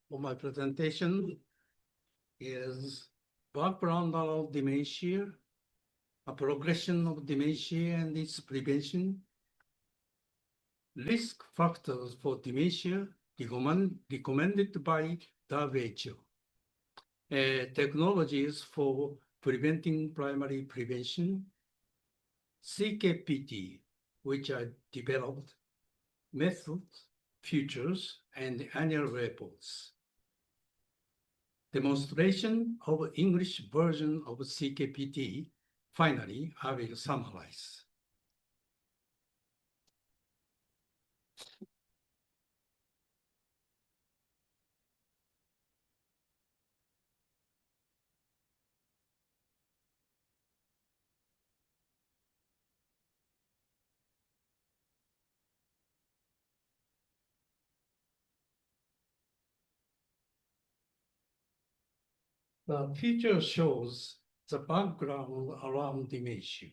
for my presentation is background of dementia, a progression of dementia and its prevention, risk factors for dementia recommended by WHO, technologies for preventing primary prevention, CKPT, which are developed, methods, features, and annual reports. Demonstration of English version of CKPT. Finally, I will summarize. The picture shows the background around dementia.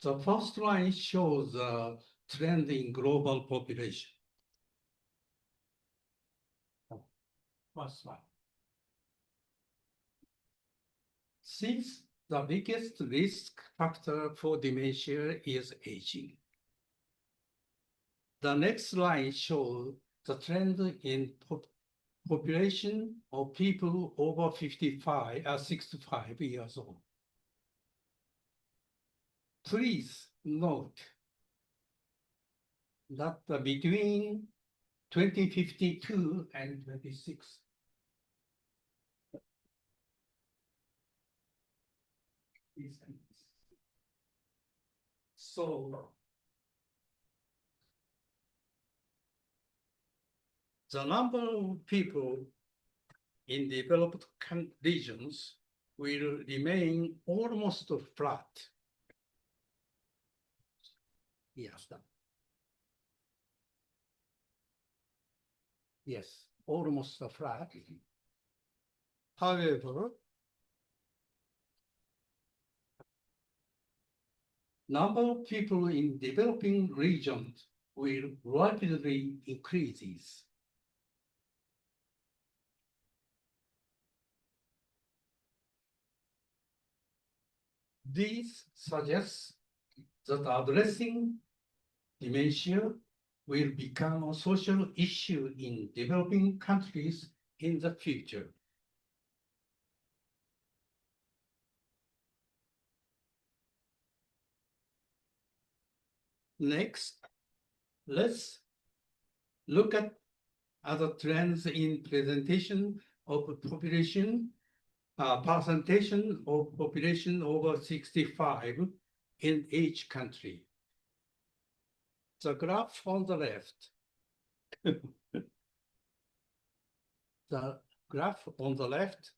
The first line shows the trend in global population. First line. Since the biggest risk factor for dementia is aging. The next line shows the trend in population of people over 65 years old. Please note that between 2052 and 26, so the number of people in developed regions will remain almost flat. Yes. Yes, almost flat. However, number of people in developing regions will rapidly increase. This suggests that addressing dementia will become a social issue in developing countries in the future. Next, let's look at other trends in presentation of population, percentage of population over 65 in each country. The graph on the left, the graph on the left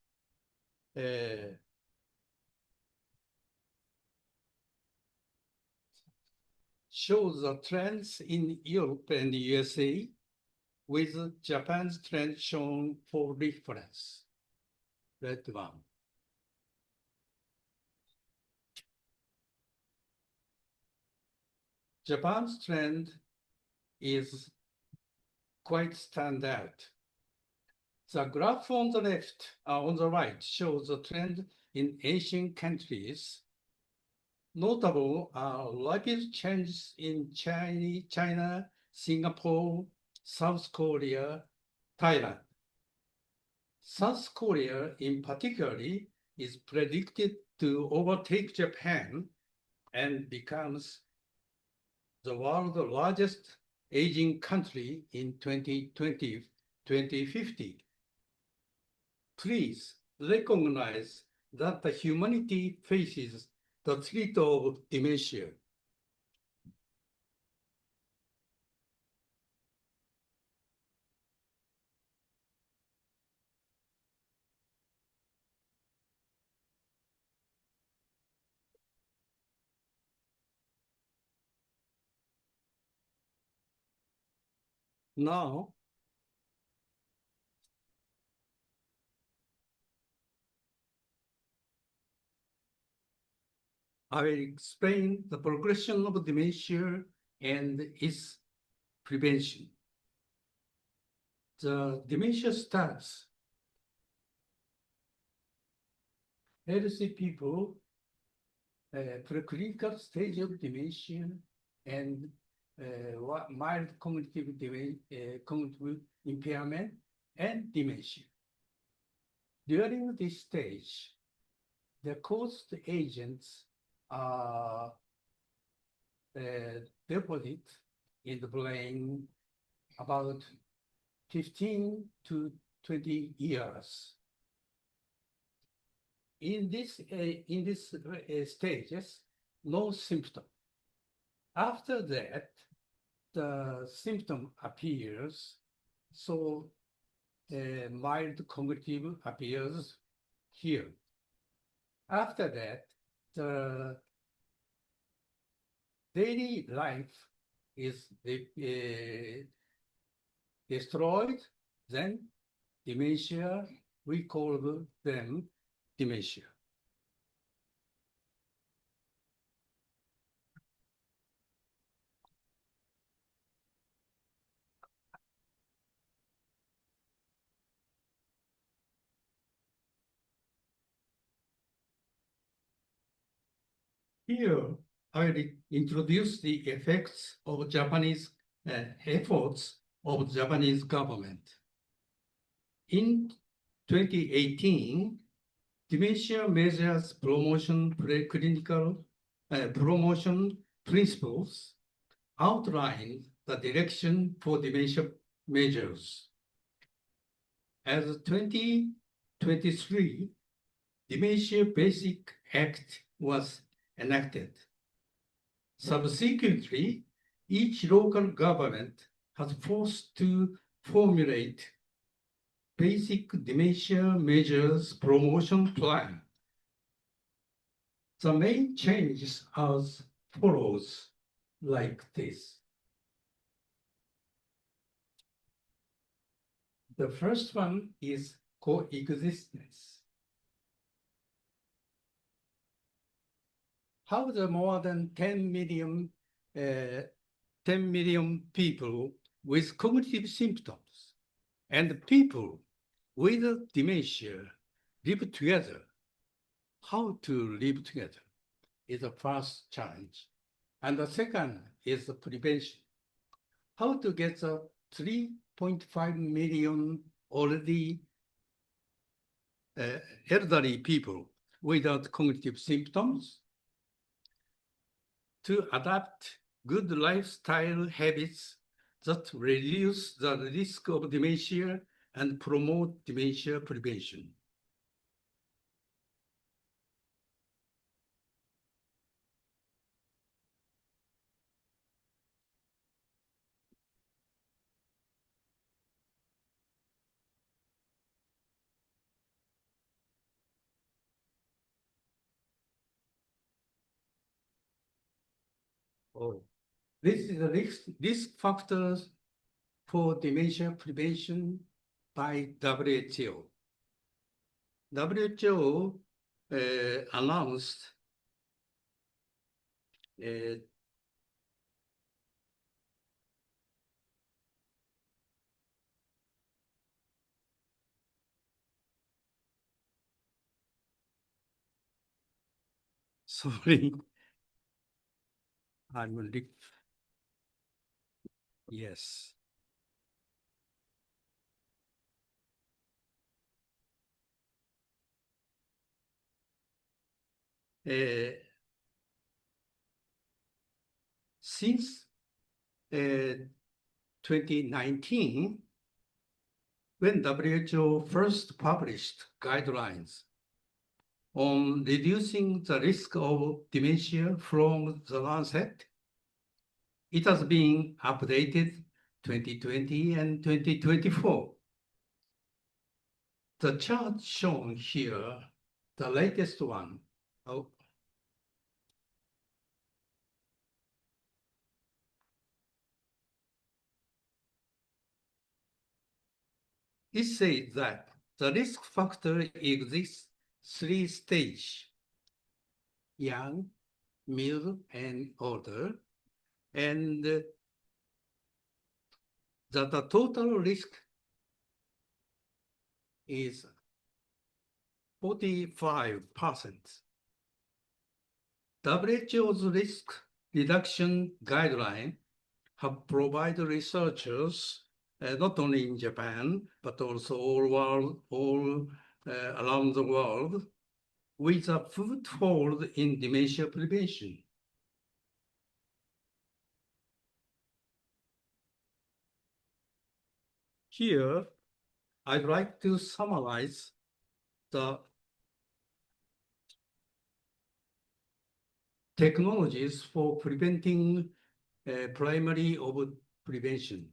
shows the trends in Europe and the USA, with Japan's trend shown for reference. Red one. Japan's trend is quite stand out. The graph on the left, on the right, shows the trend in Asian countries. Notable are rapid changes in China, Singapore, South Korea, Thailand. South Korea, in particular, is predicted to overtake Japan and becomes the world's largest aging country in 2050. Please recognize that the humanity faces the threat of dementia. Now, I will explain the progression of dementia and its prevention. the dementia starts. Healthy people, preclinical stage of dementia and mild cognitive impairment and dementia. During this stage, the caused agents are deposit in the brain about 15 to 20 years. In this stages, no symptom. After that, the symptom appears, so mild cognitive appears here. After that, the daily life is destroyed, then dementia, we call them dementia. Here, I will introduce the effects of Japanese efforts of Japanese government. In 2018, dementia measures promotion promotion principles outline the direction for dementia measures. As 2023, Dementia Basic Act was enacted. Subsequently, each local government has forced to formulate basic dementia measures promotion plan. The main changes are as follows, like this. The first one is coexistence. How the more than 10 million people with cognitive symptoms and people with dementia live together. How to live together is the first challenge. And the second is the prevention. How to get the 3.5 million already elderly people without cognitive symptoms to adapt good lifestyle habits that reduce the risk of dementia and promote dementia prevention. Oh, this is the risk factors for dementia prevention by WHO. WHO announced sorry, yes. Since 2019, when WHO first published guidelines on reducing the risk of dementia from the onset, it has been updated 2020 and 2024. The chart shown here, the latest one. Oh. It says that the risk factor exists 3 stages: young, middle, and older, and that the total risk is 45%. WHO's risk reduction guideline have provided researchers, not only in Japan, but also all around the world, with a foothold in dementia prevention. Here, I'd like to summarize the technologies for preventing primary of prevention.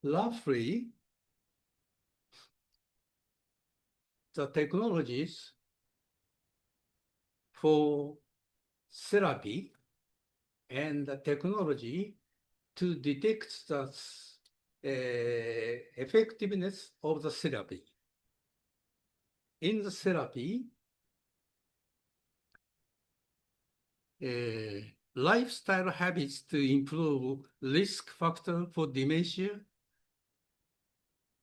Roughly, the technologies for therapy and the technology to detect the effectiveness of the therapy. In the therapy, lifestyle habits to improve risk factor for dementia,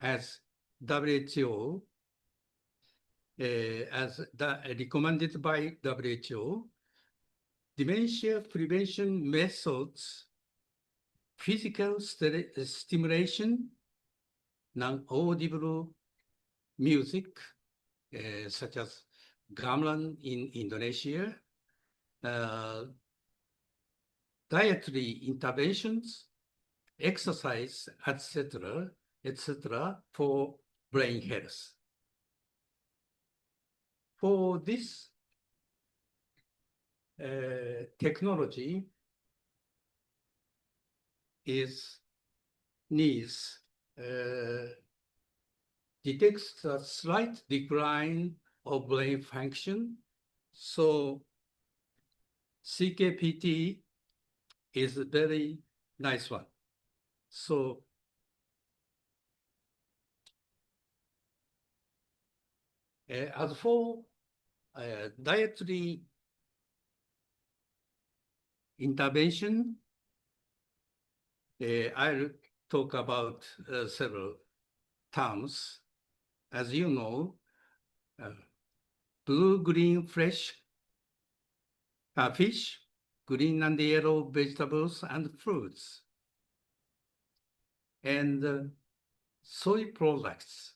as WHO, recommended by WHO, dementia prevention methods, physical stimulation, non-audible music, such as gamelan in Indonesia, dietary interventions, exercise, etc., for brain health. For this technology needs detects a slight decline of brain function. So CKPT is a very nice one. So as for dietary intervention, I'll talk about several terms. As you know, blue-green fish, green and yellow vegetables and fruits, and soy products,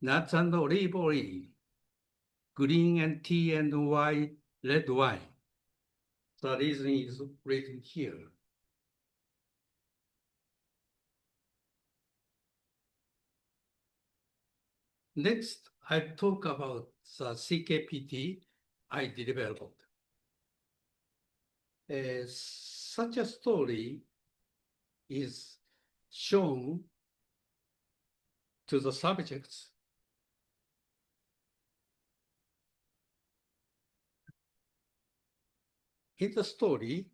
nuts and olive oil, green and tea and white, red wine. The reason is written here. Next, I talk about the CKPT I developed. Such a story is shown to the subjects. In the story,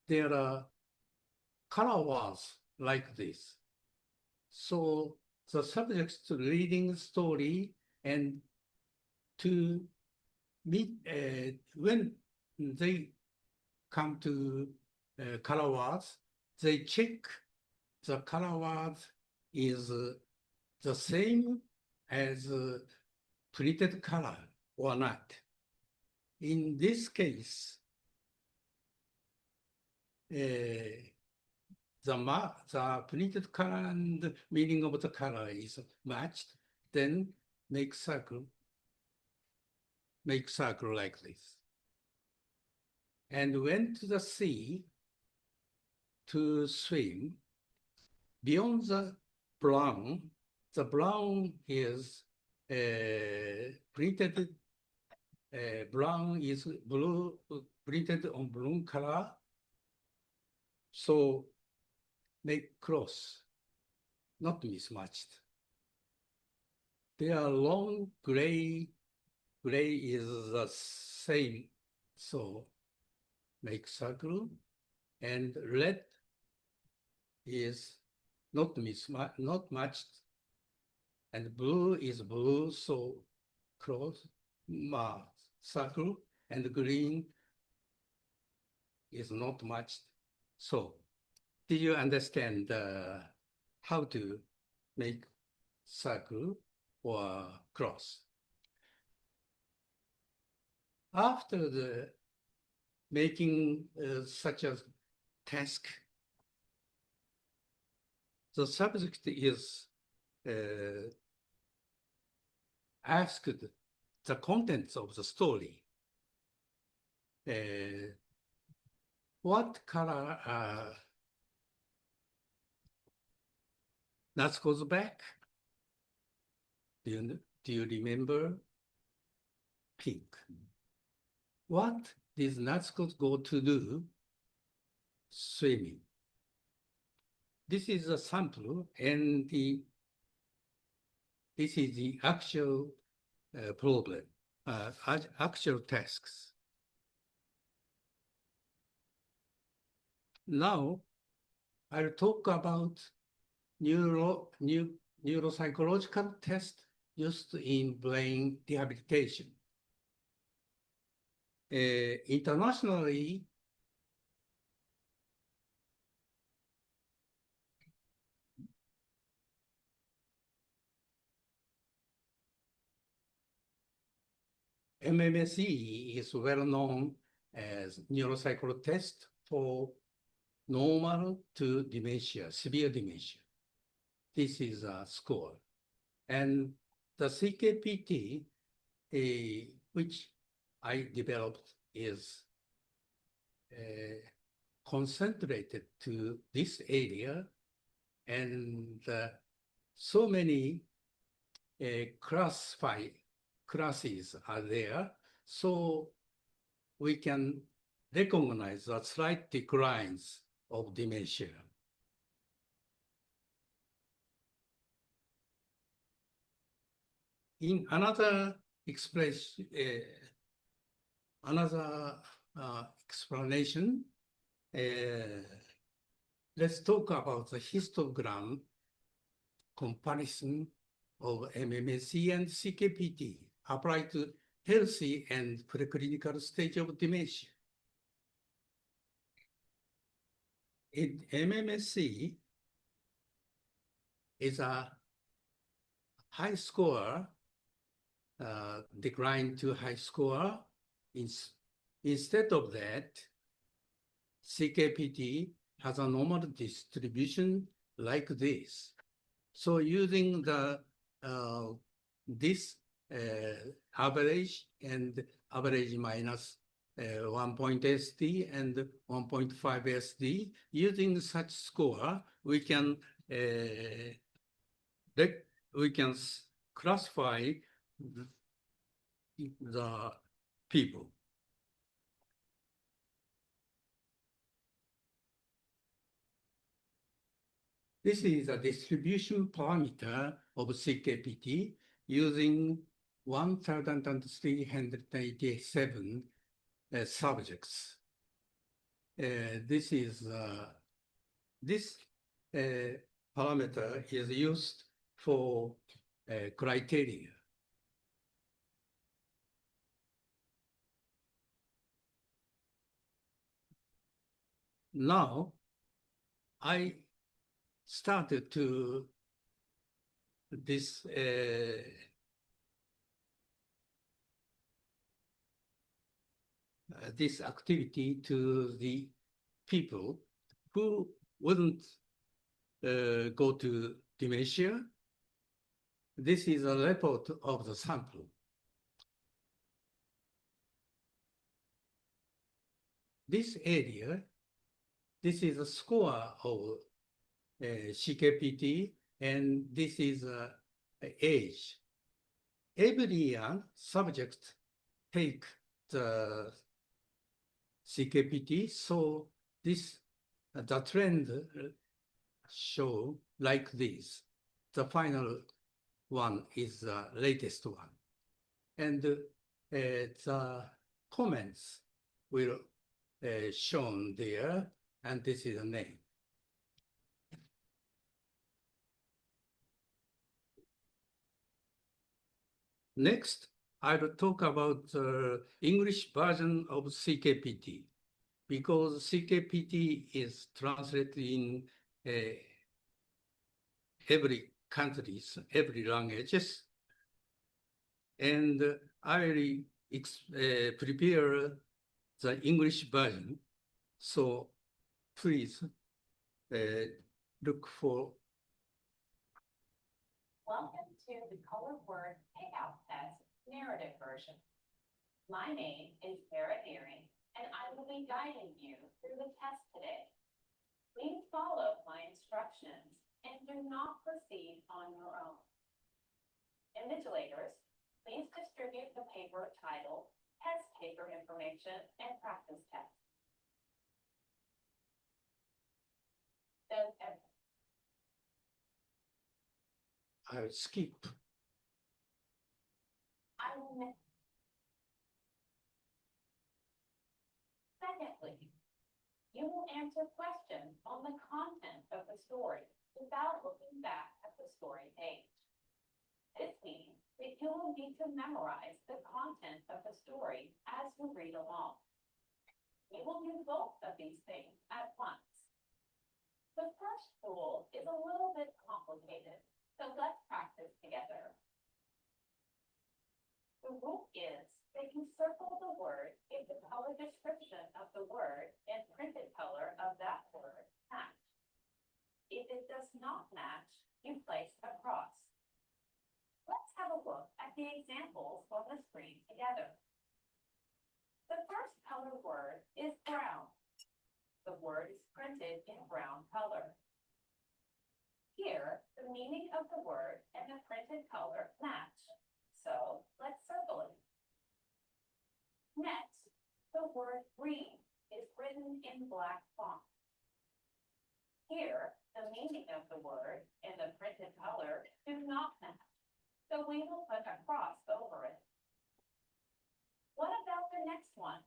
there are color words like this. So the subjects to reading the story and to meet, when they come to color words, they check the color words is the same as printed color or not. In this case, the printed color and meaning of the color is matched, then make circle like this. And went to the sea to swim. Beyond the brown is printed, brown is blue, printed on blue color. So make cross, not mismatched. They are long gray is the same, so make circle, and red is not matched, and blue is blue, so cross, circle, and green is not matched. So did you understand how to make circle or cross. After the making such a task, the subject is asked the contents of the story. What color Natsuko's back? Do you remember? Pink. What did Natsuko go to do? Swimming. This is a sample, and this is the actual problem, actual tasks. Now, I'll talk about neuropsychological test used in brain rehabilitation. Internationally, MMSE is well known as neuropsychological test for normal to dementia, severe dementia. This is a score. And the CKPT, which I developed, is concentrated to this area, and so many classes are there, so we can recognize the slight declines of dementia. In another explanation, let's talk about the histogram comparison of MMSE and CKPT applied to healthy and preclinical stage of dementia. In MMSE is a high score, decline to high score. Instead of that, CKPT has a normal distribution like this. So using the this average and average minus 1.SD and 1.5 SD, using such score, we can classify the people. This is a distribution parameter of CKPT using 1,387 subjects. This parameter is used for criteria. Now, I started to this this activity to the people who wouldn't go to dementia. This is a report of the sample. This area, this is a score of CKPT, and this is age. Every year, subjects take the CKPT, so this the trend show like this. The final one is the latest one, and the comments will shown there, and this is the name. Next, I will talk about the English version of CKPT, because CKPT is translated in every countries, every languages. And I will prepare the English version. So please look for. Welcome to the Color Word Payout Test narrative version. My name is Sarah Deering, and I will be guiding you through the test today. Please follow my instructions and do not proceed on your own. Invigilators, please distribute the paper titled Test Taker Information and Practice Test. I'll skip. I will miss. Secondly, you will answer questions on the content of the story without looking back at the story page. This means that you will need to memorize the content of the story as you read along. We will do both of these things at once. The first rule is a little bit complicated, so let's practice together. The rule is that you circle the word if the color description of the word and printed color of that word match. If it does not match, you place a cross. Let's have a look at the examples on the screen together. The first color word is brown. The word is printed in brown color. Here, the meaning of the word and the printed color match. So let's circle it. Next, the word green is written in black font. Here, the meaning of the word and the printed color do not match, so we will put a cross over it. What about the next one?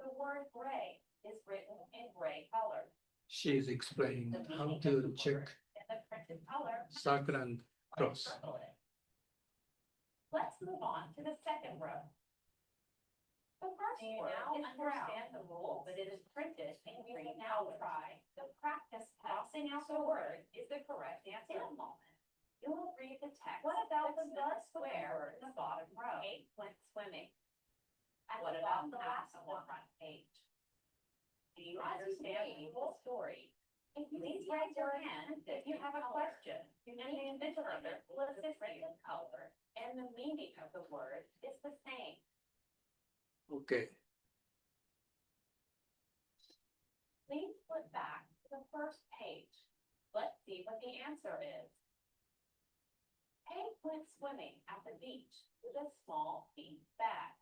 The word gray is written in gray color. She is explaining how to check and the printed color circle and cross. circle it. Let's move on to the second row. The first word is understand the rule, but it is printed in green color. Try the practice test. Crossing out the word is the correct answer. In a moment, you will read the text. What about the square in the bottom row? Kate went swimming. And what about the last on the front page? Do you understand the whole story? Please raise your hand if you have a question. Any invigilator will assist you in color, and the meaning of the word is the same. Okay. Please flip back to the first page. Let's see what the answer is. Kate went swimming at the beach with a small pink bag.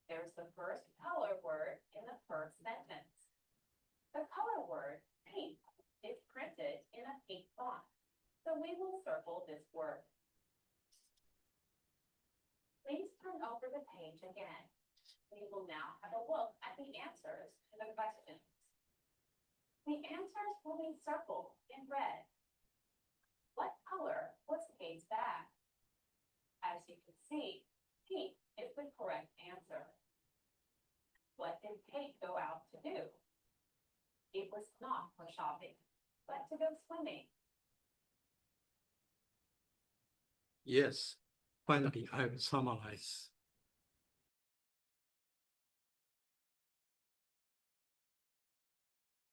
There's the first color word in the first sentence. The color word, pink, is printed in a pink font, so we will circle this word. Please turn over the page again. We will now have a look at the answers to the questions. The answers will be circled in red. What color was Kate's bag? As you can see, pink is the correct answer. What did Kate go out to do? It was not for shopping, but to go swimming. Yes. Finally, I will summarize.